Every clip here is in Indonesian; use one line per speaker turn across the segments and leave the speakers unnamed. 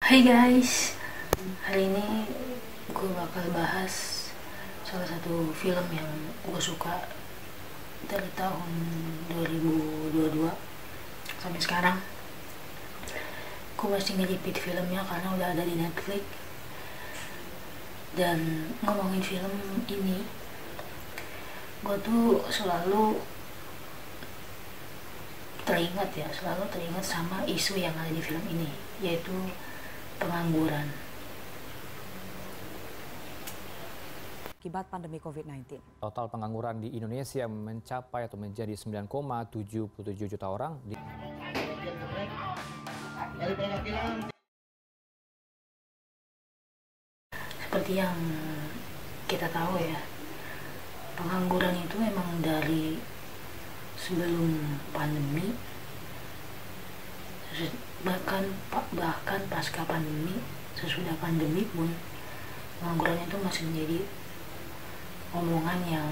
Hai guys, hari ini gue bakal bahas salah satu film yang gue suka dari tahun 2022 sampai sekarang. Gue masih nge-repeat filmnya karena udah ada di Netflix. Dan ngomongin film ini, gue tuh selalu teringat sama isu yang ada di film ini, yaitu pengangguran.
Akibat pandemi COVID-19.
Total pengangguran di Indonesia mencapai atau menjadi 9,77 juta orang.
Seperti yang kita tahu ya, pengangguran itu memang dari sebelum pandemi, bahkan pasca pandemi, sesudah pandemi pun pengangguran itu masih menjadi omongan yang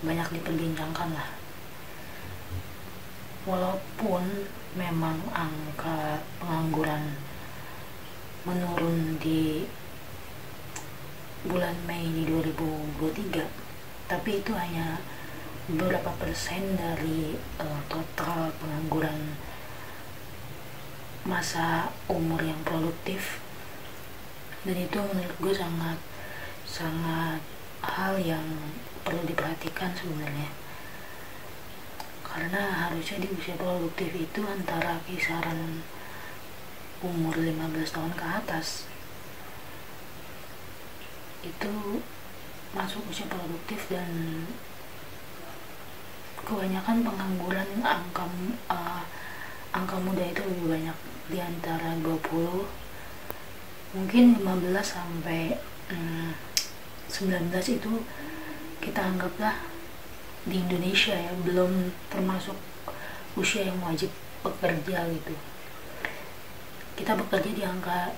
banyak diperbincangkan lah. Walaupun memang angka pengangguran menurun di bulan Mei di 2023, tapi itu hanya beberapa persen dari total pengangguran masa umur yang produktif. Dan itu menurut gue sangat hal yang perlu diperhatikan sebenarnya, karena harusnya di usia produktif itu antara kisaran umur 15 tahun ke atas itu masuk usia produktif. Dan kebanyakan pengangguran angka muda itu lebih banyak, di antara 20, mungkin 15 sampai 19 itu kita anggaplah di Indonesia ya, belum termasuk usia yang wajib bekerja gitu. Kita bekerja di angka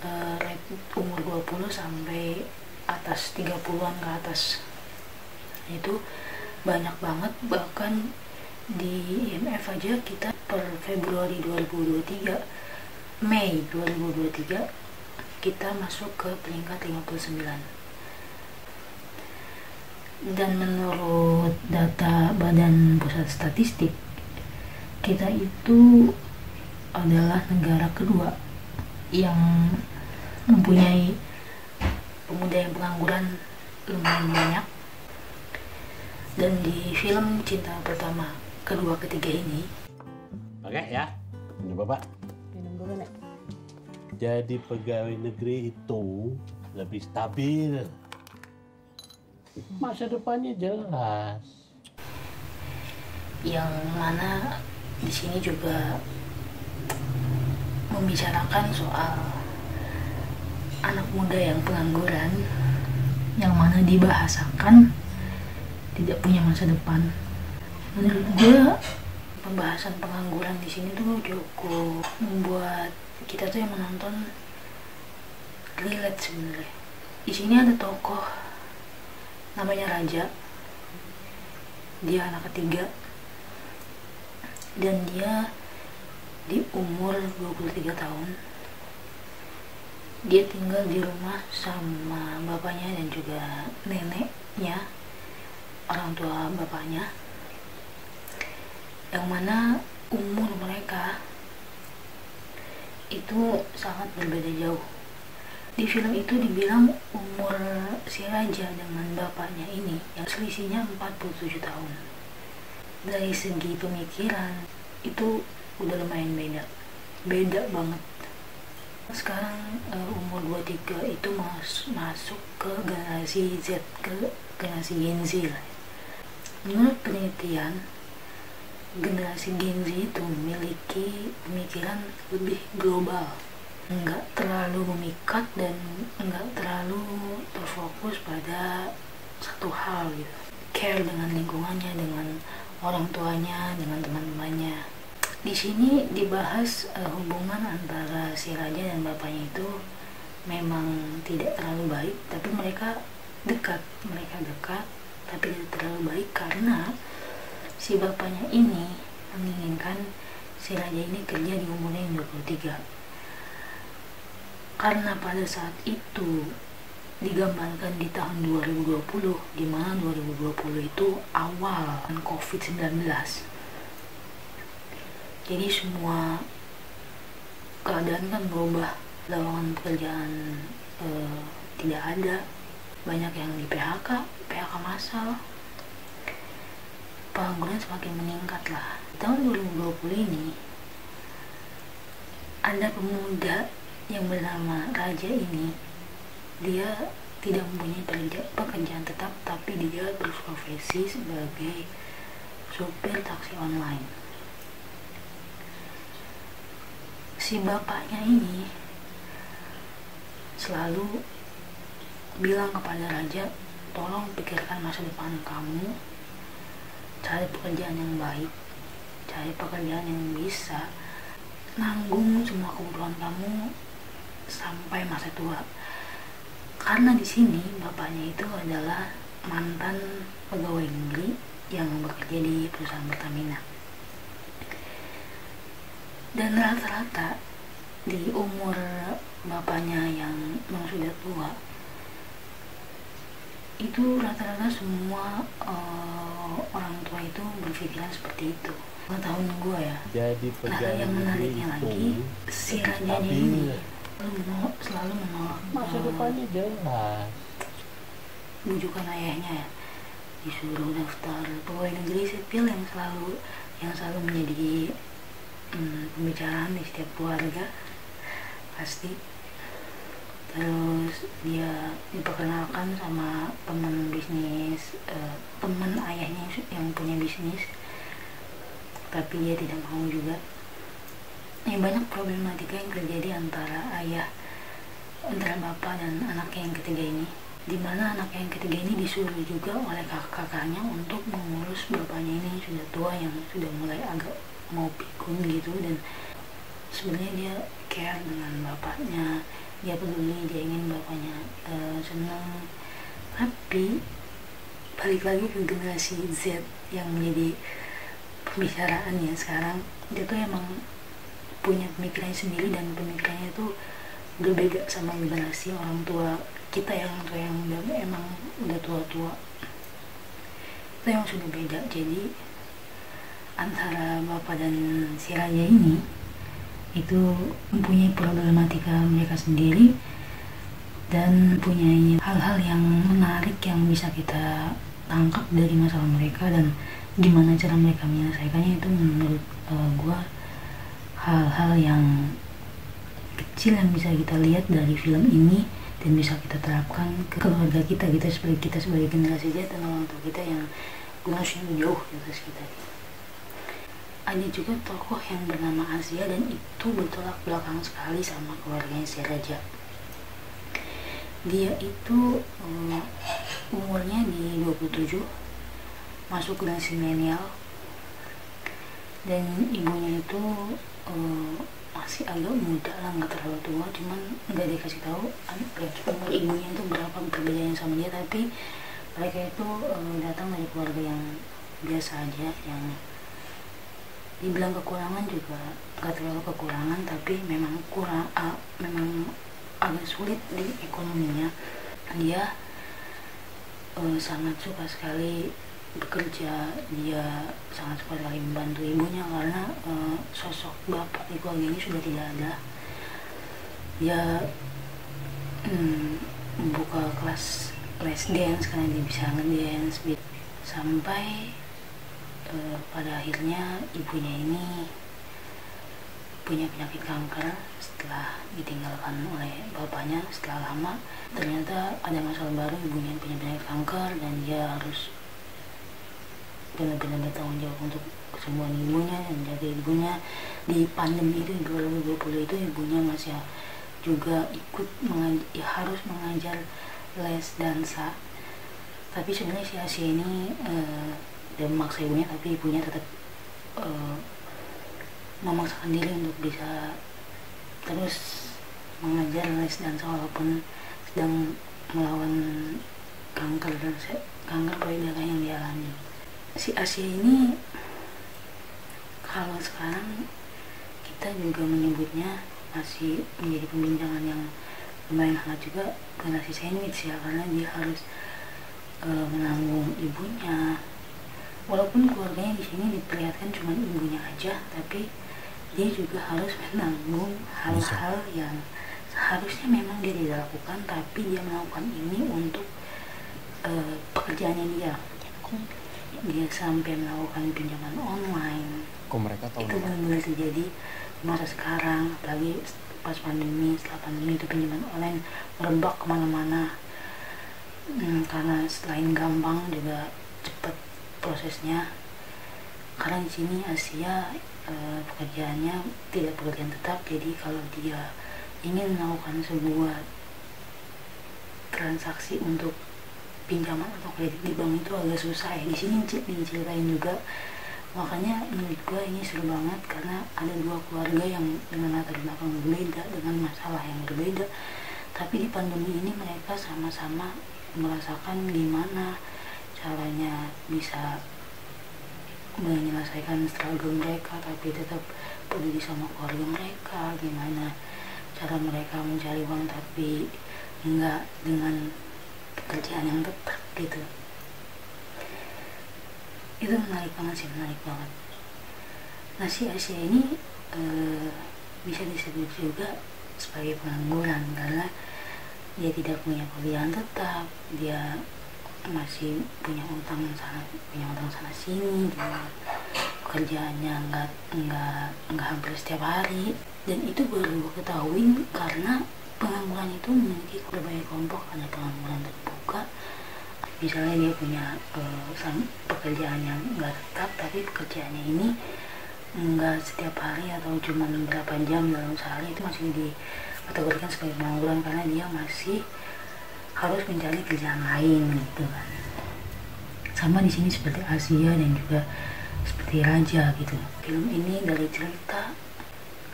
umur 20 sampai atas 30-an ke atas. Itu banyak banget, bahkan di IMF aja kita per Februari 2023, Mei 2023 kita masuk ke peringkat 59. Dan menurut data Badan Pusat Statistik, kita itu adalah negara kedua yang mempunyai pemuda yang pengangguran lumayan banyak. Dan di film Cinta Pertama, Kedua, Ketiga ini,
oke ya, ini Bapak.
Minum dulu nek.
Jadi pegawai negeri itu lebih stabil, masa depannya jelas.
yang mana di sini juga membicarakan soal anak muda yang pengangguran, yang mana dibahasakan tidak punya masa depan. Menurut gue, pembahasan pengangguran di sini tuh cukup membuat kita tuh yang menonton relate sebenarnya. Di sini ada tokoh namanya Raja. Dia anak ketiga dan dia di umur 23 tahun. Dia tinggal di rumah sama bapaknya dan juga neneknya, orang tua bapaknya, yang mana umur mereka itu sangat berbeda jauh. Di film itu dibilang umur si Raja dengan bapaknya ini yang selisihnya 47 tahun. Dari segi pemikiran itu udah lumayan beda banget. Sekarang umur 23 itu masuk ke generasi Z, ke generasi Gen Z lah. Menurut penelitian, generasi Gen Z itu memiliki pemikiran lebih global, nggak terlalu memikat dan nggak terlalu terfokus pada satu hal gitu. Care dengan lingkungannya, dengan orang tuanya, dengan teman-temannya. Di sini dibahas hubungan antara si Raja dan bapaknya itu memang tidak terlalu baik, tapi mereka dekat, tapi tidak terlalu baik karena si bapaknya ini menginginkan si Raja ini kerja di umurnya yang 23. karena pada saat itu digambarkan di tahun 2020, di mana 2020 itu awal COVID-19. Jadi semua keadaan kan berubah, lowongan pekerjaan tidak ada, banyak yang di PHK massal, pengangguran semakin meningkat lah. Di tahun 2020 ini ada pemuda yang bernama Raja ini, dia tidak mempunyai pekerjaan tetap, tapi dia berprofesi sebagai supir taksi online. Si bapaknya ini selalu bilang kepada Raja, tolong pikirkan masa depan kamu, cari pekerjaan yang baik, cari pekerjaan yang bisa nanggung semua kebutuhan kamu sampai masa tua. Karena di sini bapaknya itu adalah mantan pegawai negeri yang bekerja di perusahaan Pertamina. Dan rata-rata di umur bapaknya yang sudah tua, itu rata-rata semua orang tua itu berpikiran seperti itu. Pengetahuan gue ya.
Jadi
Nah, yang menariknya lagi, si rajanya ini selalu menolak
masa depannya jelas.
bujukan ayahnya ya, disuruh daftar pegawai negeri sipil yang selalu menjadi pembicaraan di setiap keluarga pasti. Terus dia diperkenalkan sama teman bisnis, teman ayahnya yang punya bisnis, tapi dia tidak mau juga. Banyak problematika yang terjadi antara bapak dan anaknya yang ketiga ini, dimana anaknya yang ketiga ini disuruh juga oleh kakaknya untuk mengurus bapaknya ini yang sudah tua, yang sudah mulai agak mau pikun gitu. Dan sebenarnya dia care dengan bapaknya, dia peduli, dia ingin bapaknya senang. Tapi balik lagi ke generasi Z yang menjadi pembicaraan ya sekarang, dia tuh emang punya pemikirannya sendiri, dan pemikirannya itu berbeda sama generasi orang tua kita yang udah tua-tua. Itu yang sudah beda. Jadi antara bapak dan si Raja ini itu mempunyai problematika mereka sendiri, dan mempunyai hal-hal yang menarik yang bisa kita tangkap dari masalah mereka, dan gimana cara mereka menyelesaikannya. Itu menurut gua hal-hal yang kecil yang bisa kita lihat dari film ini dan bisa kita terapkan ke keluarga kita sebagai generasi Z dan orang tua kita yang generasinya jauh di atas kita. Ada juga tokoh yang bernama Asia, dan itu bertolak belakang sekali sama keluarganya si Raja. Dia itu umurnya di 27, masuk generasi milenial, dan ibunya itu masih agak muda lah, nggak terlalu tua, cuman nggak dikasih tahu umur ibunya itu berapa perbedaannya sama dia. Tapi mereka itu datang dari keluarga yang biasa aja, yang dibilang kekurangan juga nggak terlalu kekurangan, tapi memang memang agak sulit di ekonominya. Dia sangat suka sekali bekerja, dia sangat suka sekali membantu ibunya, karena sosok bapak di keluarga ini sudah tidak ada. Dia membuka kelas les dance karena dia bisa ngedance, sampai pada akhirnya ibunya ini punya penyakit kanker setelah ditinggalkan oleh bapaknya. Setelah lama ternyata ada masalah baru, ibunya punya penyakit kanker, dan dia harus benar-benar bertanggung jawab untuk kesembuhan ibunya dan jaga ibunya. Di pandemi itu, 2020 itu, ibunya masih juga ikut harus mengajar les dansa. Tapi sebenarnya si Asia ini dia memaksa ibunya, tapi ibunya tetap memaksakan diri untuk bisa terus mengajar les dansa walaupun sedang melawan kanker payudara yang dialami. Si Asia ini kalau sekarang kita juga menyebutnya masih menjadi pembincangan yang lumayan hangat juga ke nasi sandwich ya, karena dia harus menanggung ibunya. Walaupun keluarganya di sini diperlihatkan cuma ibunya aja, tapi dia juga harus menanggung hal-hal yang seharusnya memang dia tidak lakukan, tapi dia melakukan ini untuk pekerjaannya dia. Dia sampai melakukan pinjaman online.
Kok mereka tahu?
Itu benar-benar terjadi di masa sekarang, apalagi pas pandemi. Setelah pandemi itu pinjaman online merebak kemana-mana, karena selain gampang juga cepat prosesnya. Karena di sini Asia pekerjaannya tidak pekerjaan tetap, jadi kalau dia ingin melakukan sebuah transaksi untuk pinjaman atau kredit di bank itu agak susah ya. Di sini diceritain juga, makanya menurut gue ini seru banget karena ada dua keluarga yang dengan latar belakang berbeda, dengan masalah yang berbeda, tapi di pandemi ini mereka sama-sama merasakan gimana caranya bisa menyelesaikan struggle mereka tapi tetap peduli sama keluarga mereka, gimana cara mereka mencari uang tapi enggak dengan pekerjaan yang tetap gitu. Itu menarik banget sih, menarik banget. Nah, si Asia ini bisa disebut juga sebagai pengangguran karena dia tidak punya pekerjaan tetap, dia masih punya utang sana sini, dia pekerjaannya nggak hampir setiap hari, dan itu baru gue ketahui karena pengangguran itu memiliki berbagai kelompok. Ada pengangguran terbuka, misalnya dia punya pekerjaan yang nggak tetap, tapi pekerjaannya ini nggak setiap hari atau cuma beberapa jam dalam sehari, itu masih dikategorikan sebagai pengangguran karena dia masih harus mencari kerjaan lain gitu kan. Sama di sini seperti Asia dan juga seperti Raja gitu. Film ini dari cerita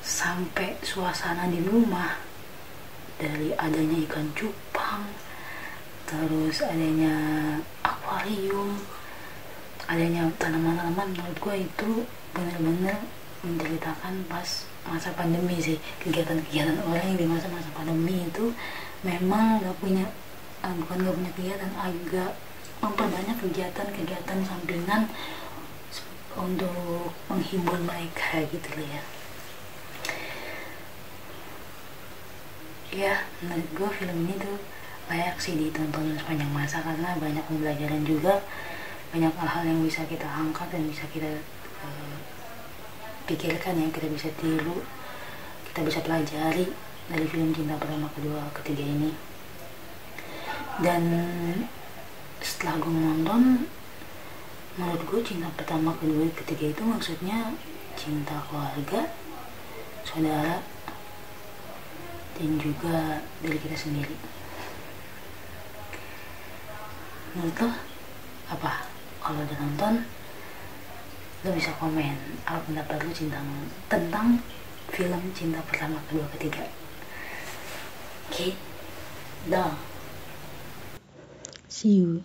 sampai suasana di rumah, dari adanya ikan cupang, terus adanya akuarium, adanya tanaman-tanaman, menurut gue itu benar-benar menceritakan pas masa pandemi sih. Kegiatan-kegiatan orang yang di masa-masa pandemi itu memang bukan gak punya kegiatan, agak memperbanyak kegiatan-kegiatan sampingan untuk menghibur mereka gitu loh ya. Ya, menurut gue film ini tuh layak sih ditonton sepanjang masa karena banyak pembelajaran juga, banyak hal-hal yang bisa kita angkat dan bisa kita pikirkan, yang kita bisa tiru, kita bisa pelajari dari film cinta pertama, kedua, ketiga ini. Dan setelah gue menonton, menurut gue cinta pertama, kedua, ketiga itu maksudnya cinta keluarga, saudara, dan juga diri kita sendiri. Menurut lo apa? Kalau udah nonton, lo bisa komen apa pendapat lo tentang film cinta pertama, kedua, ketiga. Oke, dah. See you.